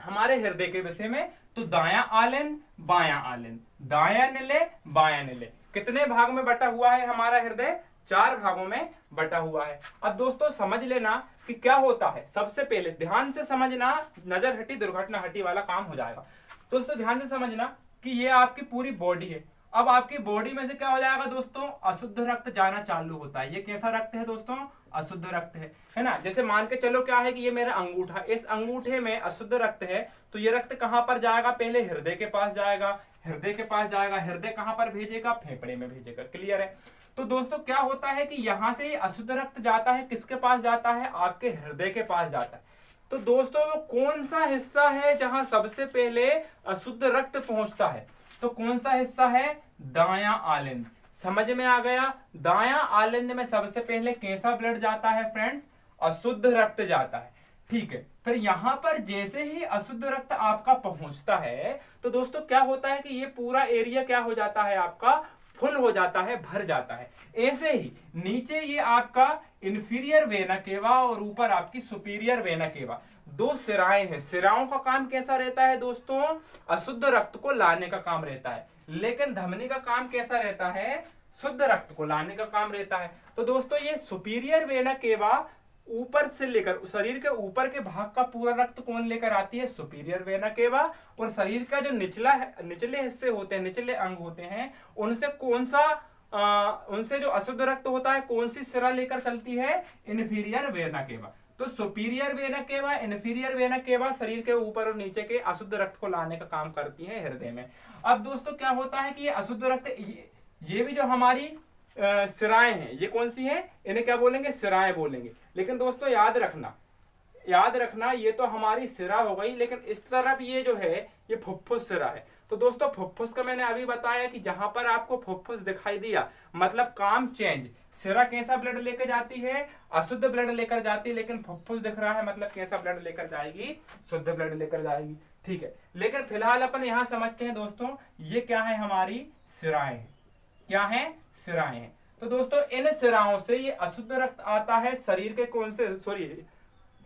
हमारे हृदय के विषय में। तो दायां आलिंद, बायां आलिंद, दायां निले, बायां निले। कितने भाग में बटा हुआ है हमारा हृदय? 4 भागों में बटा हुआ है। अब दोस्तों समझ लेना कि क्या होता है। सबसे पहले ध्यान से समझना, नजर हटी दुर्घटना हटी वाला काम हो जाएगा। दोस्तों ध्यान से समझना कि ये आपकी पूरी बॉडी है। अब आपकी बॉडी में से क्या हो जाएगा दोस्तों? अशुद्ध रक्त जाना चालू होता है। ये कैसा रक्त है दोस्तों? अशुद्ध रक्त है ना। जैसे मान के चलो क्या है कि ये मेरा अंगूठा, इस अंगूठे में अशुद्ध रक्त है, तो ये रक्त कहां पर जाएगा? पहले हृदय के पास जाएगा। हृदय के पास जाएगा, हृदय कहां पर भेजेगा? फेफड़े में भेजेगा। क्लियर है? तो दोस्तों क्या होता है कि यहां से अशुद्ध रक्त जाता है, किसके पास जाता है? आपके हृदय के पास जाता है। तो दोस्तों वो कौन सा हिस्सा है जहां सबसे पहले अशुद्ध रक्त पहुंचता है? तो कौन सा हिस्सा है? दायां आलिंद। समझ में आ गया? दायां आलिंद में सबसे पहले कैसा ब्लड जाता है फ्रेंड्स? अशुद्ध रक्त जाता है। ठीक है, फिर यहां पर जैसे ही अशुद्ध रक्त आपका पहुंचता है तो दोस्तों क्या होता है कि ये पूरा एरिया क्या हो जाता है? आपका फुल हो जाता है, भर जाता है। ऐसे ही नीचे ये आपका इंफीरियर वेना केवा और ऊपर आपकी सुपीरियर वेना केवा, 2 सिराएं हैं। सिराओं का काम कैसा रहता है दोस्तों? अशुद्ध रक्त को लाने का काम रहता है। लेकिन धमनी का काम कैसा रहता है? शुद्ध रक्त को लाने का काम रहता है। तो दोस्तों ये सुपीरियर वेना केवा ऊपर से लेकर शरीर के ऊपर के भाग का पूरा रक्त कौन लेकर आती है? सुपीरियर वेना केवा। और शरीर का जो निचले हिस्से होते हैं, निचले अंग होते हैं, उनसे कौन सा उनसे जो अशुद्ध रक्त होता है कौन सी सिरा लेकर चलती है? Inferior vena cava. तो superior vena cava, inferior vena cava शरीर के ऊपर और नीचे के अशुद्ध रक्त को लाने का काम करती है हृदय में। अब दोस्तों क्या होता है कि ये अशुद्ध रक्त, ये भी जो हमारी सिराएं हैं, ये कौन सी हैं? इन्हें क्या बोलेंगे? सिराएं बोलेंगे। लेकिन दोस्तों याद रखना ये तो हमारी सिरा हो गई, लेकिन इस तरफ ये जो है ये फुफ्फुस सिरा है। तो दोस्तों फुफ्फुस का मैंने अभी बताया कि जहां पर आपको फुफ्फुस दिखाई दिया मतलब काम चेंज। सिरा कैसा ब्लड लेकर जाती है? अशुद्ध ब्लड लेकर जाती है। लेकिन फुफ्फुस दिख रहा है मतलब कैसा ब्लड लेकर जाएगी? शुद्ध ब्लड लेकर जाएगी। ठीक है, लेकिन फिलहाल अपन यहां समझते हैं दोस्तों ये क्या है? हमारी सिराएं। क्या है? सिराएं हैं। तो दोस्तों इन सिराओं से ये अशुद्ध रक्त आता है शरीर के कौन से,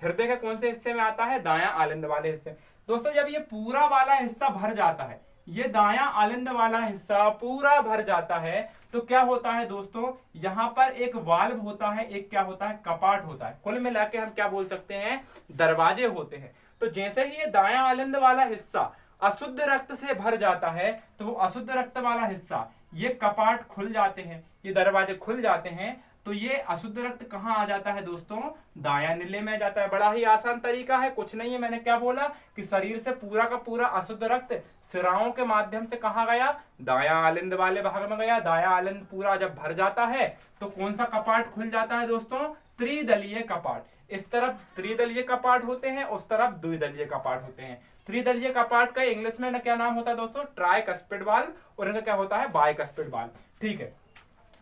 हृदय के कौन से हिस्से में आता है? दायां आलिंद वाले हिस्से। दोस्तों जब ये पूरा वाला हिस्सा भर जाता है, ये दायां आलिंद वाला हिस्सा पूरा भर जाता है, तो क्या होता है दोस्तों? यहां पर एक वाल्व होता है, एक क्या होता है? कपाट होता है। कुल मिला के हम क्या बोल सकते हैं? दरवाजे होते हैं। तो जैसे ही ये दायां आलिंद वाला हिस्सा अशुद्ध रक्त से भर जाता है तो वो अशुद्ध रक्त वाला हिस्सा, ये कपाट खुल जाते हैं, ये दरवाजे खुल जाते हैं, तो ये अशुद्ध रक्त कहां आ जाता है दोस्तों? दायां निले में जाता है। बड़ा ही आसान तरीका है, कुछ नहीं है। मैंने क्या बोला कि शरीर से पूरा का पूरा अशुद्ध रक्त सिराओं के माध्यम से कहां गया? दायां आलिंद वाले भाग में गया। दायां आलिंद पूरा जब भर जाता है तो कौन सा कपाट खुल जाता है दोस्तों? त्रिदलीय कपाट। इस तरफ त्रिदलीय कपाट होते हैं, उस तरफ द्विदलीय कपाट होते हैं। त्रिदलीय कपाट का इंग्लिश में क्या नाम होता है दोस्तों? ट्राइकस्पिड वाल्व, और इनका क्या होता है? Bicuspid valve. ठीक है,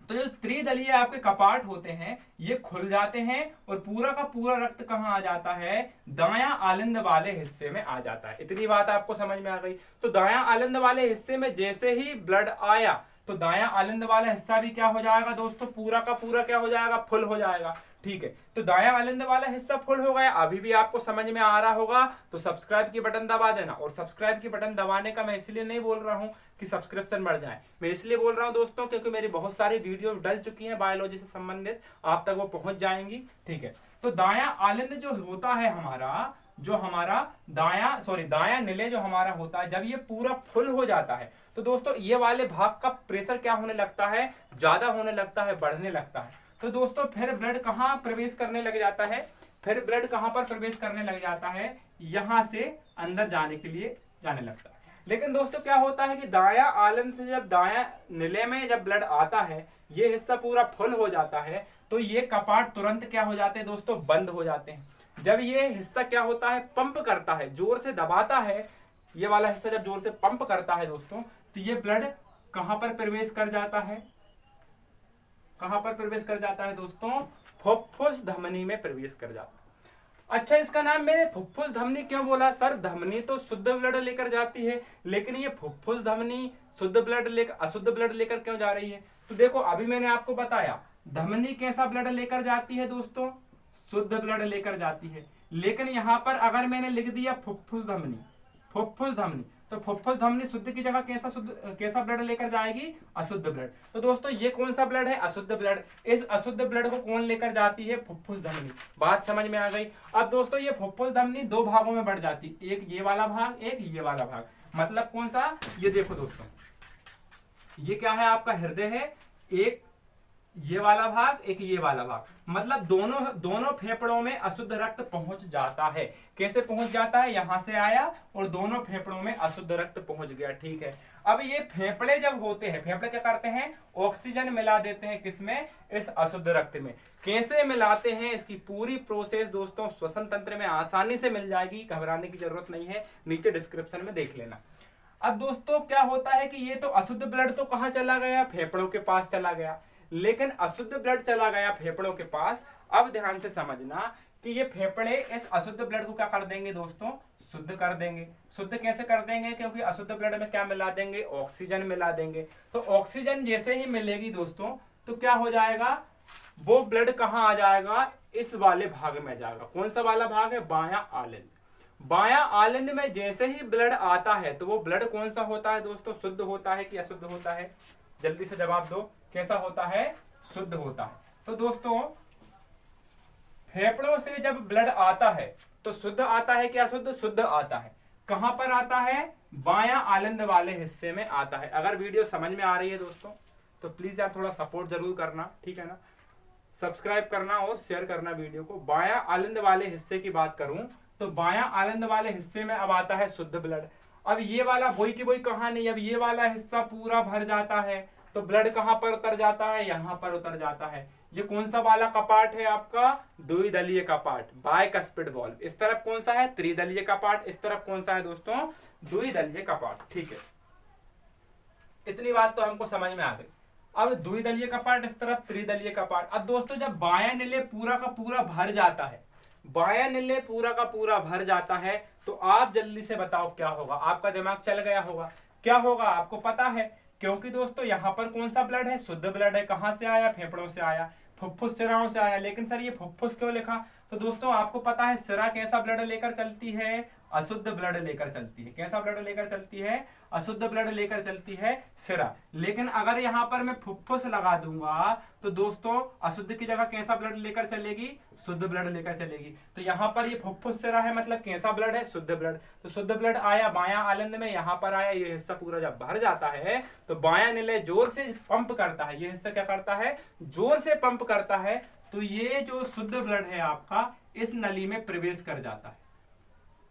तो जो त्रिदलीय आपके कपाट होते हैं ये खुल जाते हैं और पूरा का पूरा रक्त कहां आ जाता है? दायां आलिंद वाले हिस्से में आ जाता है। इतनी बात आपको समझ में आ गई। तो दायां आलिंद वाले हिस्से में जैसे ही ब्लड आया तो दायां आलिंद वाला हिस्सा भी क्या हो जाएगा दोस्तों? पूरा का पूरा क्या हो जाएगा? फुल हो जाएगा। ठीक है, तो दायां आलिंद वाला हिस्सा फुल हो गया। अभी भी आपको समझ में आ रहा होगा तो सब्सक्राइब की बटन दबा देना। और सब्सक्राइब की बटन दबाने का मैं इसलिए नहीं बोल रहा हूं कि सब्सक्रिप्शन बढ़ जाए, मैं इसलिए बोल रहा हूं दोस्तों क्योंकि मेरी बहुत सारी वीडियो डल चुकी हैं बायोलॉजी से संबंधित, आप तक वो पहुंच जाएंगी। ठीक है, तो दायां आलिंद जो होता है हमारा जो हमारा दायां निले जो हमारा होता है, जब ये पूरा फुल हो जाता है तो दोस्तों ये वाले भाग का प्रेशर क्या होने लगता है, ज्यादा होने लगता है, बढ़ने लगता है। तो दोस्तों फिर ब्लड कहां प्रवेश करने लग जाता है, फिर ब्लड कहां पर प्रवेश करने लग जाता है, यहां से अंदर जाने के लिए जाने लगता है। लेकिन दोस्तों क्या होता है कि दाया आलन से जब दाया निले में जब ब्लड आता है, ये हिस्सा पूरा फुल हो जाता है, तो ये कपाट तुरंत क्या हो जाते हैं दोस्तों, बंद हो जाते हैं। जब ये हिस्सा क्या होता है, पंप करता है, जोर से दबाता है, ये वाला हिस्सा जब जोर से पंप करता है दोस्तों, तो ये ब्लड कहां पर प्रवेश कर जाता है, कहां पर प्रवेश कर जाता है दोस्तों, फुफ्फुस धमनी में प्रवेश कर जाता है। अच्छा, इसका नाम मैंने फुफ्फुस धमनी क्यों बोला सर, धमनी तो शुद्ध ब्लड लेकर जाती है, लेकिन ये फुफ्फुस धमनी शुद्ध ब्लड लेकर अशुद्ध ब्लड लेकर क्यों जा रही है। तो देखो अभी मैंने आपको बताया धमनी कैसा ब्लड लेकर जाती है दोस्तों, शुद्ध ब्लड लेकर जाती है। लेकिन यहां पर अगर मैंने लिख दिया फुफ्फुस धमनी, फुफ्फुस धमनी, तो फुफ्फुस धमनी शुद्ध की जगह कैसा ब्लड लेकर जाएगी, अशुद्ध ब्लड। तो दोस्तों ये कौन सा ब्लड है, अशुद्ध ब्लड। इस अशुद्ध ब्लड को कौन लेकर जाती है, फुफ्फुस धमनी। बात समझ में आ गई। अब दोस्तों ये फुफ्फुस धमनी दो भागों में बढ़ जाती, एक ये वाला भाग, एक ये वाला भाग। मतलब कौन सा, ये देखो दोस्तों, ये क्या है आपका हृदय है, एक ये वाला भाग, एक ये वाला भाग। मतलब दोनों फेफड़ों में अशुद्ध रक्त पहुंच जाता है। कैसे पहुंच जाता है, यहां से आया और दोनों फेफड़ों में अशुद्ध रक्त पहुंच गया। ठीक है, अब ये फेफड़े जब होते हैं, फेफड़े क्या करते हैं, ऑक्सीजन मिला देते हैं किसमें, इस अशुद्ध रक्त में। कैसे मिलाते हैं, इसकी पूरी प्रोसेस दोस्तों श्वसन तंत्र में आसानी से मिल जाएगी, घबराने की जरूरत नहीं है, नीचे डिस्क्रिप्शन में देख लेना। अब दोस्तों क्या होता है कि ये तो अशुद्ध ब्लड तो कहां चला गया, फेफड़ों के पास चला गया, लेकिन अशुद्ध ब्लड चला गया फेफड़ों के पास। अब ध्यान से समझना कि ये फेफड़े इस अशुद्ध ब्लड को क्या कर देंगे दोस्तों, शुद्ध कर देंगे। शुद्ध कैसे कर देंगे, क्योंकि अशुद्ध ब्लड में क्या मिला देंगे, ऑक्सीजन मिला देंगे। तो ऑक्सीजन जैसे ही मिलेगी दोस्तों, तो क्या हो जाएगा, वो ब्लड कहां आ जाएगा, इस वाले भाग में जाएगा। कौन सा वाला भाग है, बायां आलिंद। बायां आलिंद में जैसे ही ब्लड आता है, तो वो ब्लड कौन सा होता है दोस्तों, शुद्ध होता है कि अशुद्ध होता है, जल्दी से जवाब दो, कैसा होता है, शुद्ध होता है। तो दोस्तों फेफड़ों से जब ब्लड आता है तो शुद्ध आता है कि अशुद्ध, शुद्ध आता है। कहां पर आता है, बायां आलिंद वाले हिस्से में आता है। अगर वीडियो समझ में आ रही है दोस्तों तो प्लीज यार थोड़ा सपोर्ट जरूर करना, ठीक है ना, सब्सक्राइब करना और शेयर करना वीडियो को। बायां आलिंद वाले हिस्से की बात करूं तो बायां आलिंद वाले हिस्से में अब आता है शुद्ध ब्लड। अब ये वाला वही की वही कहानी, अब ये वाला हिस्सा पूरा भर जाता है, तो ब्लड कहां पर उतर जाता है, यहां पर उतर जाता है। ये कौन सा वाला कपाट है आपका, द्विदलीय कपाट, बाइकस्पिड वाल्व। इस तरफ कौन सा है, त्रिदलीय कपाट, इस तरफ कौन सा है दोस्तों, द्विदलीय कपाट। ठीक है, इतनी बात तो हमको समझ में आ गई। अब द्विदलीय कपाट इस तरफ, त्रिदलीय कपाट। अब दोस्तों जब बायां निले पूरा का पूरा भर जाता है, बायां निले पूरा का पूरा भर जाता है, तो आप जल्दी से बताओ क्या होगा। आपका दिमाग चल गया होगा, क्या होगा आपको पता है, क्योंकि दोस्तों यहां पर कौन सा ब्लड है, शुद्ध ब्लड है। कहां से आया, फेफड़ों से आया, फुफ्फुस सिराओं से आया। लेकिन सर ये फुफ्फुस क्यों लिखा, तो दोस्तों आपको पता है सिरा कैसा ब्लड लेकर चलती है, अशुद्ध ब्लड लेकर चलती है। कैसा ब्लड लेकर चलती है, अशुद्ध ब्लड लेकर चलती है सिरा। लेकिन अगर यहां पर मैं फुफ्फुस लगा दूंगा तो दोस्तों अशुद्ध की जगह कैसा ब्लड लेकर चलेगी, शुद्ध ब्लड लेकर चलेगी। तो यहां पर ये फुफ्फुस सिरा है, मतलब कैसा ब्लड है, शुद्ध ब्लड। तो शुद्ध ब्लड आया बायां आलिंद में, यहां पर आया, ये हिस्सा पूरा जब भर जाता है तो बायां निले जोर से पंप करता है। ये हिस्सा क्या करता है, जोर से पंप करता है, तो ये जो शुद्ध ब्लड है आपका इस नली में प्रवेश कर जाता है।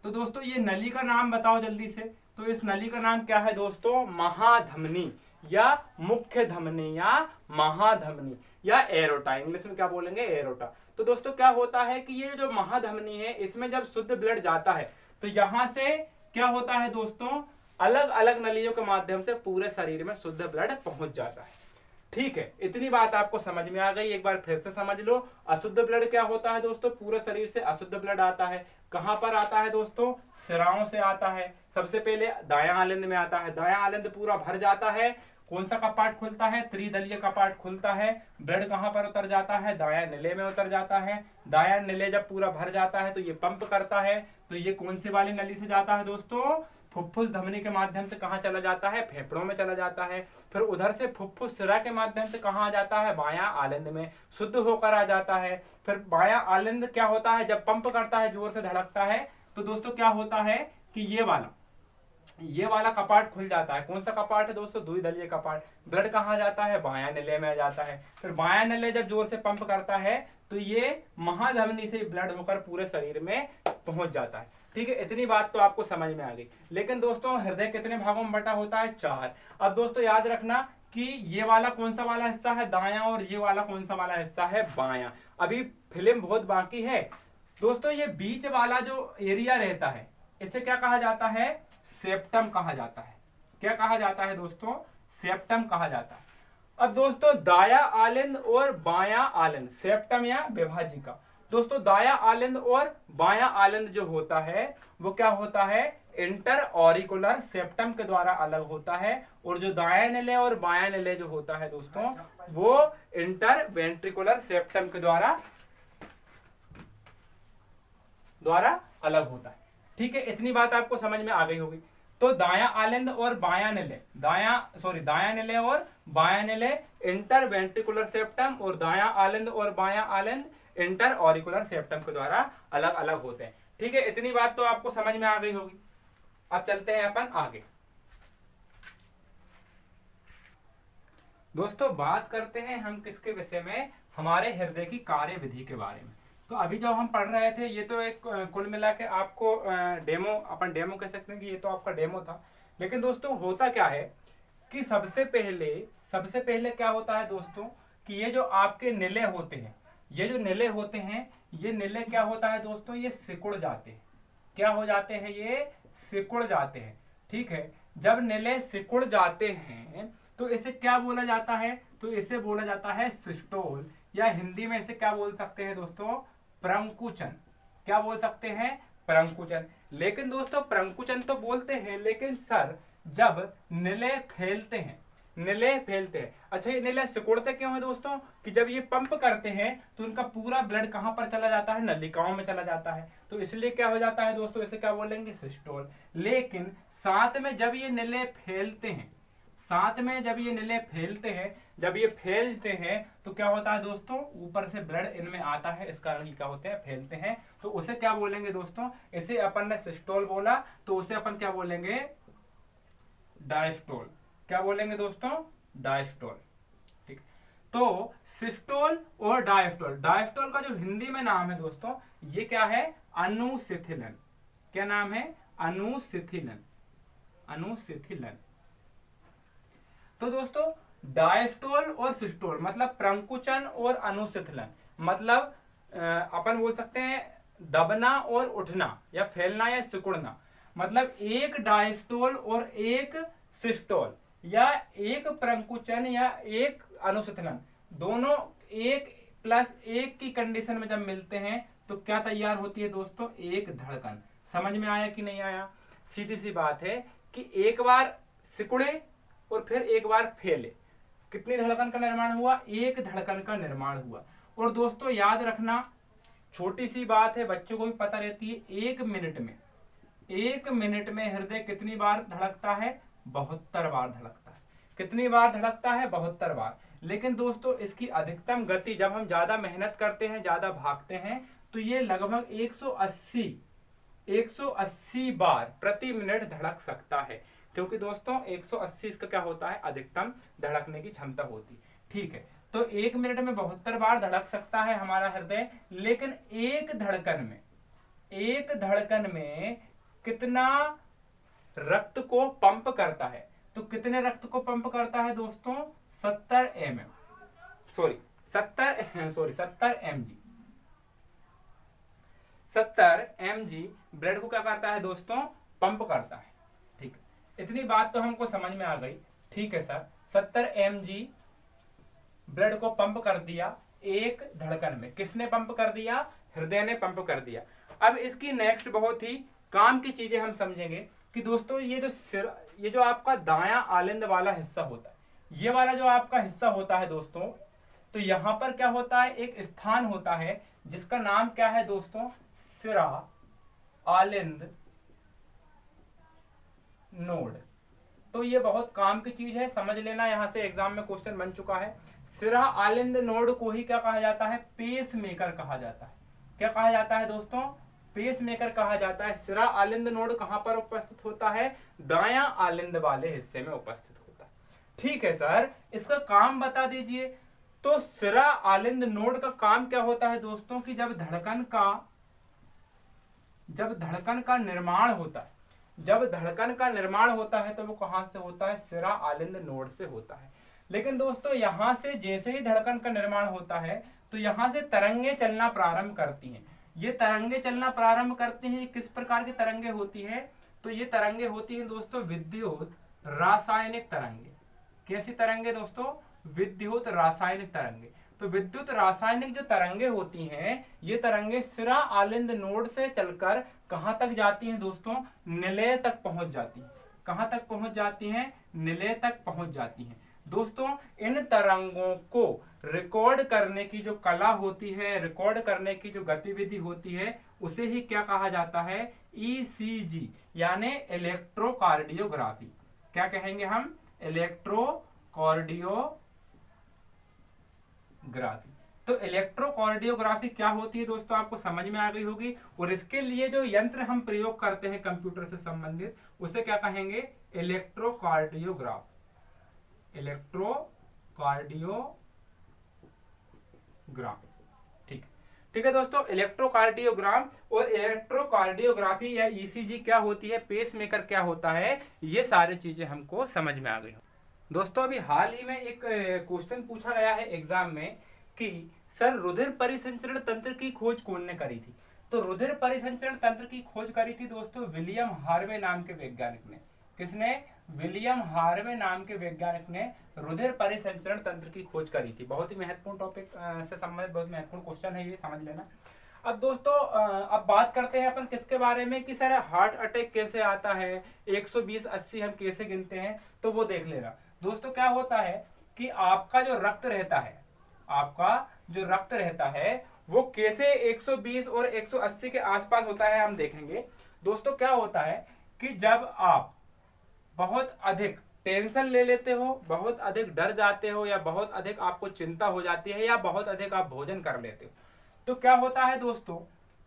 तो दोस्तों ये नली का नाम बताओ जल्दी से, तो इस नली का नाम क्या है दोस्तों, महाधमनी या मुख्य धमनी या महाधमनी या एरोटा। इंग्लिश में क्या बोलेंगे, एरोटा। तो दोस्तों क्या होता है कि ये जो महाधमनी है, इसमें जब शुद्ध ब्लड जाता है तो यहां से क्या होता है दोस्तों, अलग अलग नलियों के माध्यम से पूरे शरीर में शुद्ध ब्लड पहुंच जाता है। ठीक है, इतनी बात आपको समझ में आ गई। एक बार फिर से समझ लो, अशुद्ध ब्लड क्या होता है दोस्तों, पूरे शरीर से अशुद्ध ब्लड आता है। कहां पर आता है दोस्तों, सिराओं से आता है। सबसे पहले दायां आलिंद में आता है, दायां आलिंद पूरा भर जाता है, कौन सा कपाट खुलता है, त्रिदलीय कपाट खुलता है। ब्लड कहां पर उतर जाता है, दायां निले में उतर जाता है। दायां निले जब पूरा भर जाता है तो ये पंप करता है, तो ये कौन सी वाली नली से जाता है दोस्तों, फुफ्फुस धमनी के माध्यम से कहां चला जाता है, फेफड़ों में चला जाता है। फिर उधर से फुफ्फुस सिरा के माध्यम से कहां आ जाता है, बायां आलिंद में, शुद्ध होकर आ जाता है। फिर बायां आलिंद क्या होता है, जब पंप करता है, जोर से धड़कता है, तो दोस्तों क्या होता है कि ये वाला कपाट खुल जाता है। कौन सा कपाट है दोस्तों? द्विदलीय कपाट। ब्लड कहाँ जाता है? बायां निलय में जाता है। फिर बायां निलय जब जोर से पंप करता है तो ये महाधमनी से ब्लड होकर पूरे शरीर में पहुंच जाता है। ठीक है, इतनी बात तो आपको समझ में आ गई। लेकिन दोस्तों हृदय कितने भागों में बटा होता है? 4। अब दोस्तों याद रखना कि ये वाला कौन सा वाला हिस्सा है? दायां, और ये वाला कौन सा वाला हिस्सा है? बायां। अभी फिल्म बहुत बाकी है दोस्तों। ये बीच वाला जो एरिया रहता है इसे क्या कहा जाता है? सेप्टम कहा जाता है। क्या कहा जाता है दोस्तों? सेप्टम कहा जाता है। अब दोस्तों दाया आलिंद और बायां आलिंद, सेप्टम या विभाजिका। दोस्तों दाया आलिंद और बायां आलिंद जो होता है वो क्या होता है? इंटर ऑरिकुलर सेप्टम के द्वारा अलग होता है। और जो दाया निलय और बायां निलय जो होता है दोस्तों वो इंटर वेंट्रिकुलर सेप्टम के द्वारा अलग होता है। ठीक है, इतनी बात आपको समझ में आ गई होगी। तो दाया आलिंद और बायां निलय, दाया निलय और बायां निलय इंटर वेंट्रिकुलर सेप्टम, और दाया आलिंद और बायां आलिंद इंटर ऑरिकुलर सेप्टम के द्वारा अलग अलग होते हैं। ठीक है, इतनी बात तो आपको समझ में आ गई होगी। अब चलते हैं अपन आगे। दोस्तों बात करते हैं हम किसके विषय में? हमारे हृदय की कार्य विधि के बारे में। तो अभी जो हम पढ़ रहे थे ये तो एक कुल मिला के आपको अपन डेमो कह सकते हैं कि ये तो आपका डेमो था। लेकिन दोस्तों होता क्या है कि सबसे पहले क्या होता है दोस्तों कि ये जो आपके निलय होते हैं, ये जो निलय होते हैं, ये निलय क्या होता है दोस्तों? ये सिकुड़ जाते हैं। क्या हो जाते हैं? ये सिकुड़ जाते हैं। ठीक है, जब निलय सिकुड़ जाते हैं तो इसे क्या बोला जाता है? तो इसे बोला जाता है सिस्टोल, या हिंदी में इसे क्या बोल सकते हैं दोस्तों? प्रंकुचन। क्या बोल सकते हैं? प्रंकुचन। लेकिन दोस्तों प्रंकुचन तो बोलते हैं, लेकिन सर जब निलय फैलते हैं, अच्छा ये निलय सिकुड़ते क्यों है दोस्तों? कि जब ये पंप करते हैं तो उनका पूरा ब्लड कहां पर चला जाता है? नलिकाओं में चला जाता है। तो इसलिए क्या हो जाता है दोस्तों? इसे क्या बोलेंगे? सिस्टोल। लेकिन साथ में जब ये निलय फैलते हैं, जब ये फैलते हैं तो क्या होता है दोस्तों? ऊपर से ब्लड इनमें आता है, इस कारण क्या होते हैं? फैलते हैं। तो उसे क्या बोलेंगे दोस्तों? इसे अपन ने सिस्टोल बोला, तो उसे अपन क्या बोलेंगे? डायस्टोल। क्या बोलेंगे दोस्तों? डायस्टोल। ठीक, तो सिस्टोल और डायस्टोल। डायस्टोल का जो हिंदी में नाम है दोस्तों ये क्या है? अनुशिथिलन। क्या नाम है? अनुशिथिलन। तो दोस्तों डायस्टोल और सिस्टोल मतलब प्रंकुचन और अनुशिथिलन, मतलब अपन बोल सकते हैं दबना और उठना, या फैलना या सिकुड़ना। मतलब एक डायस्टोल और एक सिस्टोल, या एक प्रंकुचन या एक अनुशिथिलन, दोनों 1+1 की कंडीशन में जब मिलते हैं तो क्या तैयार होती है दोस्तों? एक धड़कन। समझ में आया कि नहीं आया? सीधी सी बात है कि एक बार सिकुड़े और फिर एक बार फैले, कितनी धड़कन का निर्माण हुआ? एक धड़कन का निर्माण हुआ। और दोस्तों याद रखना, छोटी सी बात है, बच्चों को भी पता रहती है, 1 मिनट में हृदय कितनी बार धड़कता है? 72 बार धड़कता है। कितनी बार धड़कता है? 72 बार। लेकिन दोस्तों इसकी अधिकतम गति जब हम ज्यादा मेहनत करते हैं, ज्यादा भागते हैं, तो ये लगभग 180 बार प्रति मिनट धड़क सकता है। क्योंकि दोस्तों 180 इसका क्या होता है? अधिकतम धड़कने की क्षमता होती। ठीक है, तो 1 मिनट में 72 बार धड़क सकता है हमारा हृदय। लेकिन एक धड़कन में कितना रक्त को पंप करता है? तो कितने रक्त को पंप करता है दोस्तों? 70 mg ब्लड को क्या करता है दोस्तों? पंप करता है। ठीक है, इतनी बात तो हमको समझ में आ गई। ठीक है सर, 70 mg ब्लड को पंप कर दिया एक धड़कन में। किसने पंप कर दिया? हृदय ने पंप कर दिया। अब इसकी नेक्स्ट बहुत ही काम की चीजें हम समझेंगे कि दोस्तों ये जो आपका दायां आलिंद वाला हिस्सा होता है, ये वाला जो आपका हिस्सा होता है दोस्तों, तो यहां पर क्या होता है? एक स्थान होता है जिसका नाम क्या है दोस्तों? सिरा आलिंद नोड। तो ये बहुत काम की चीज है, समझ लेना, यहां से एग्जाम में क्वेश्चन बन चुका है। सिरा आलिंद नोड को ही क्या कहा जाता है? पेस मेकर कहा जाता है। क्या कहा जाता है दोस्तों? पेस मेकर कहा जाता है। सिरा आलिंद नोड कहां पर उपस्थित होता है? दायां आलिंद वाले हिस्से में उपस्थित होता है। ठीक है सर, इसका काम बता दीजिए। तो सिरा आलिंद नोड का काम क्या होता है दोस्तों कि जब धड़कन का निर्माण होता है, जब धड़कन का निर्माण होता है तो वो कहां से होता है? सिरा आलिंद नोड से होता है। लेकिन दोस्तों यहां से जैसे ही धड़कन का निर्माण होता है तो यहां से तरंगे चलना प्रारंभ करती हैं। ये तरंगे चलना प्रारंभ करती हैं। किस प्रकार की तरंगे होती है? तो ये तरंगे होती हैं दोस्तों विद्युत रासायनिक तरंगे। कैसी तरंगे दोस्तों? विद्युत रासायनिक तरंगे। तो विद्युत रासायनिक जो तरंगे होती हैं, ये तरंगे सिरा आलिंद नोड से चलकर कहां तक जाती हैं दोस्तों? निलय तक पहुंच जाती हैं। कहां तक पहुंच जाती हैं? निलय तक पहुंच जाती हैं। दोस्तों इन तरंगों को रिकॉर्ड करने की जो कला होती है, रिकॉर्ड करने की जो गतिविधि होती है, उसे ही क्या कहा जाता है? ईसीजी यानी इलेक्ट्रोकार्डियोग्राफी। क्या कहेंगे हम? इलेक्ट्रोकार्डियोग्राफी। तो इलेक्ट्रोकार्डियोग्राफी क्या होती है दोस्तों, आपको समझ में आ गई होगी। और इसके लिए जो यंत्र हम प्रयोग करते हैं कंप्यूटर से संबंधित, उसे क्या कहेंगे? इलेक्ट्रोकार्डियोग्राफ। इलेक्ट्रोकार्डियोग्राम। ठीक ठीक है दोस्तों, इलेक्ट्रोकार्डियोग्राम और इलेक्ट्रोकार्डियोग्राफी या ईसीजी क्या होती है, पेस मेकर क्या होता है, ये सारी चीजें हमको समझ में आ गई। दोस्तों अभी हाल ही में एक क्वेश्चन पूछा गया है एग्जाम में कि सर रुधिर परिसंचरण तंत्र की खोज कौन ने करी थी? तो रुधिर परिसंचरण तंत्र की खोज करी थी दोस्तों विलियम हार्वे नाम के वैज्ञानिक ने। किसने? विलियम हार्वे नाम के वैज्ञानिक ने रुधिर परिसंचरण तंत्र की खोज करी थी। बहुत ही महत्वपूर्ण टॉपिक से संबंधित बहुत महत्वपूर्ण क्वेश्चन है, ये समझ लेना। अब दोस्तों अब बात करते हैं अपन किसके बारे में कि सर हार्ट अटैक कैसे आता है, 120 80 हम कैसे गिनते हैं, तो वो देख लेना। दोस्तों क्या होता है कि आपका जो रक्त रहता है, आपका जो रक्त रहता है वो कैसे 120 और 180 के आसपास होता है, हम देखेंगे। दोस्तों क्या होता है कि जब आप बहुत अधिक टेंशन ले लेते हो, बहुत अधिक डर जाते हो, या बहुत अधिक आपको चिंता हो जाती है, या बहुत अधिक आप भोजन कर लेते हो, तो क्या होता है दोस्तों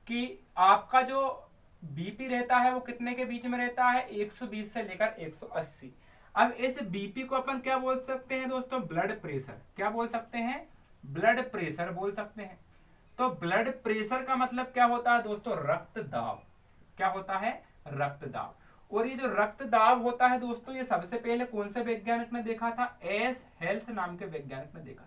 कि आपका जो बीपी रहता है वो कितने के बीच में रहता है? 120 से लेकर 180। अब इस बीपी को अपन क्या बोल सकते हैं दोस्तों? Blood pressure. क्या बोल सकते हैं? ब्लड प्रेशर बोल सकते हैं। तो ब्लड प्रेशर का मतलब क्या होता है दोस्तों? रक्तदाब। क्या होता है? रक्तदाब। और ये जो रक्तदाब होता है दोस्तों, ये सबसे पहले कौन से वैज्ञानिक ने देखा था? एस हेल्स नाम के वैज्ञानिक ने देखा था।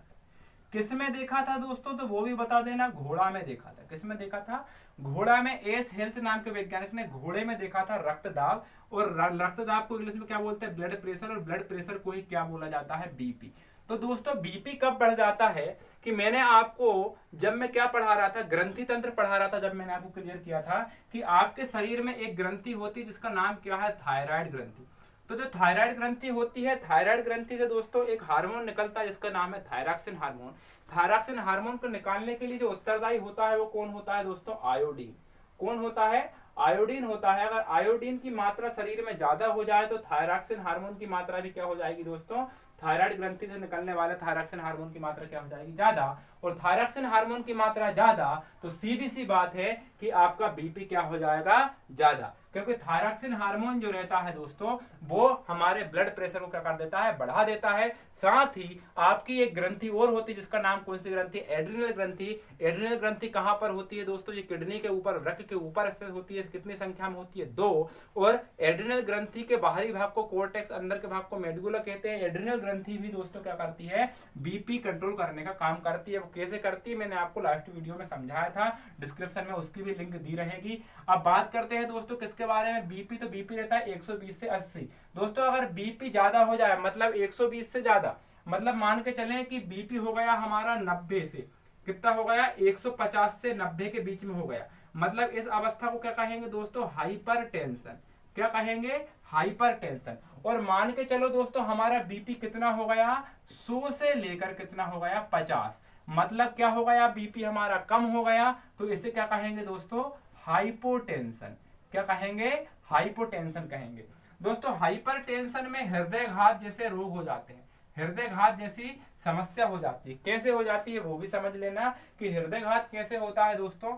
किस में देखा था दोस्तों? तो वो भी बता देना, घोड़ा में देखा था। किस में देखा था? घोड़ा में। एस हेल्स नाम के वैज्ञानिक ने घोड़े में देखा था रक्तदाब। और रक्तदाब को इंग्लिश में क्या बोलते हैं? Blood pressure. और ब्लड प्रेशर को ही क्या बोला जाता है? बीपी। तो दोस्तों बीपी कब बढ़ जाता है कि मैंने आपको जब मैं क्या पढ़ा रहा था, ग्रंथि तंत्र पढ़ा रहा था, जब मैंने आपको क्लियर किया था कि आपके शरीर में एक ग्रंथि होती है जिसका नाम क्या है? थायराइड ग्रंथि। तो जो थायराइड ग्रंथि होती है, थायराइड ग्रंथि से दोस्तों एक हार्मोन निकलता है जिसका नाम है थायरॉक्सिन हार्मोन। थायरॉक्सिन हार्मोन को निकालने के लिए जो उत्तरदायी होता है वो कौन होता है दोस्तों? आयोडीन। कौन होता है? आयोडीन होता है। अगर आयोडीन की मात्रा शरीर में ज्यादा हो जाए तो थायरॉक्सिन हार्मोन की मात्रा भी क्या हो जाएगी दोस्तों? थायराइड ग्रंथि से निकलने वाले थायरॉक्सिन हार्मोन की मात्रा क्या हो जाएगी? ज्यादा। और थायरॉक्सिन हार्मोन की मात्रा ज्यादा तो सीधी सी बात है कि आपका बीपी क्या हो जाएगा? ज्यादा। क्योंकि थायरॉक्सिन हार्मोन जो रहता है दोस्तों वो हमारे ब्लड प्रेशर को क्या कर देता है? बढ़ा देता है। साथ ही आपकी एक ग्रंथि और होती है जिसका नाम कौन सी ग्रंथि? एड्रिनल ग्रंथि। एड्रिनल ग्रंथि कहां पर होती है दोस्तों? ये किडनी के ऊपर, वृक्क के ऊपर स्थित होती है। कितनी संख्या में होती है? 2। और एड्रिनल ग्रंथि के बाहरी भाग को कोर्टेक्स, अंदर के भाग को मेडुला कहते हैं। एड्रिनल ग्रंथि भी दोस्तों क्या करती है? बीपी कंट्रोल करने का काम करती है। वो कैसे करती है मैंने आपको लास्ट वीडियो में समझाया था, डिस्क्रिप्शन में उसकी भी लिंक दी रहेगी। अब बात करते हैं दोस्तों किसके बारे में? बीपी। तो बीपी रहता है 120 से 80। दोस्तों अगर बीपी ज्यादा हो जाए, मतलब 120 से ज्यादा, मतलब मान के चलें कि बीपी हो गया हमारा 90 से, कितना हो गया? 150 से 90 के बीच में हो गया, मतलब इस अवस्था को क्या कहेंगे दोस्तों? हाइपरटेंशन। क्या कहेंगे? हाइपरटेंशन। और मान के चलो दोस्तों हमारा बीपी कितना हो गया? 100 से लेकर कितना हो गया? 50। मतलब क्या हो गया? बीपी हमारा कम हो गया, तो इसे क्या कहेंगे दोस्तों? हाइपोटेंशन। क्या कहेंगे? हाइपोटेंशन कहेंगे। दोस्तों हाइपरटेंशन में हृदयघात जैसे रोग हो जाते हैं, हृदयघात जैसी समस्या हो जाती है। कैसे हो जाती है वो भी समझ लेना कि हृदयघात कैसे होता है दोस्तों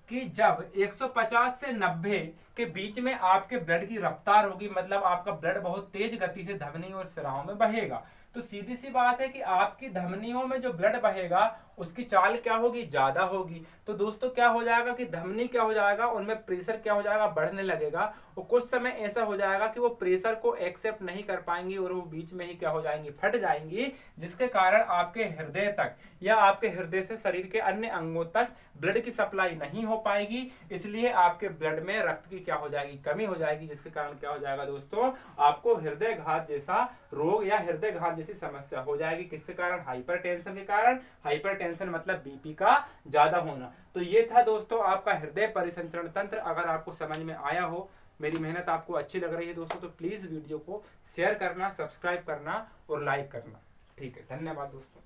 कि जब 150 से 90 के बीच में आपके ब्लड की रफ्तार होगी, मतलब आपका ब्लड बहुत तेज गति से धमनियों और सिराओं में बहेगा, तो सीधी सी बात है कि आपकी धमनियों में जो ब्लड बहेगा उसकी चाल क्या होगी, ज्यादा होगी। तो दोस्तों क्या हो जाएगा कि धमनी क्या हो जाएगा, उनमें प्रेशर क्या हो जाएगा, बढ़ने लगेगा। और कुछ समय ऐसा हो जाएगा कि वो प्रेशर को एक्सेप्ट नहीं कर पाएंगी और वो बीच में ही क्या हो जाएंगी, फट जाएंगी, जिसके कारण आपके हृदय तक या आपके हृदय से शरीर के अन्य अंगों तक ब्लड की सप्लाई नहीं हो पाएगी। इसलिए आपके ब्लड में रक्त की क्या हो जाएगी, कमी हो जाएगी, जिसके कारण क्या हो जाएगा दोस्तों, आपको हृदय घात जैसा रोग या हृदय घात जैसी समस्या हो जाएगी। किसके कारण, हाइपरटेंशन के कारण। हाइपरटेंशन मतलब बीपी का ज्यादा होना। तो ये था दोस्तों आपका हृदय परिसंचरण तंत्र। अगर आपको समझ में आया हो, मेरी मेहनत आपको अच्छी लग रही है दोस्तों, तो प्लीज वीडियो को शेयर करना, सब्सक्राइब करना और लाइक करना। ठीक है, धन्यवाद दोस्तों।